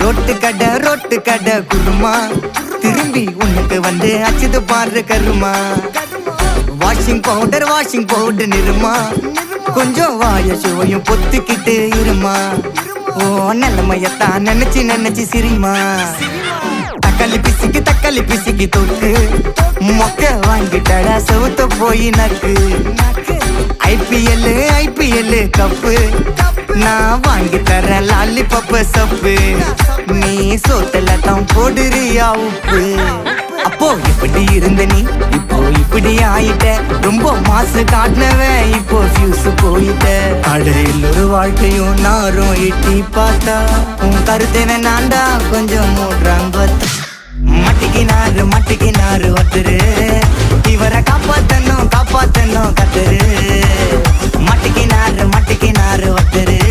road கடை குருமா திரும்பி உனக்கு வந்து அச்சுது பாரு கருமா வாஷிங் பவுடர் நிறுமா கொஞ்சம் வாய சுவையும் பொத்துக்கிட்டு இருமா ஓ நிலைமையத்தான் நினைச்சு சிரிமா தக்காளி பிசிக்கு தொக்கு மொக்க வாங்கிட்டடா செவுத்த போய் நக்கு ஐபிஎல் கப்பு நான் வாங்கி தரேன் லாலிபப்பு சப்பு நீ சோத்துல தான் போடுறியா உப்பு அப்போ இப்படி இருந்த நீ இப்போ இப்படி ஆயிட்ட ரொம்ப மாசு காட்டினவன் இப்போ ஃபியூஸ் போயிட்ட அடையில் ஒரு வாழ்க்கையும் நாரும் எட்டி பார்த்தா உன் கருத்தேன நான்டா கொஞ்சம் மூடுறாங்க மட்டிக்கினாரு ஒருத்தரு இவரை காப்பாத்தணும் கத்துரு மட்டிக்கினாரு ஒருத்தரு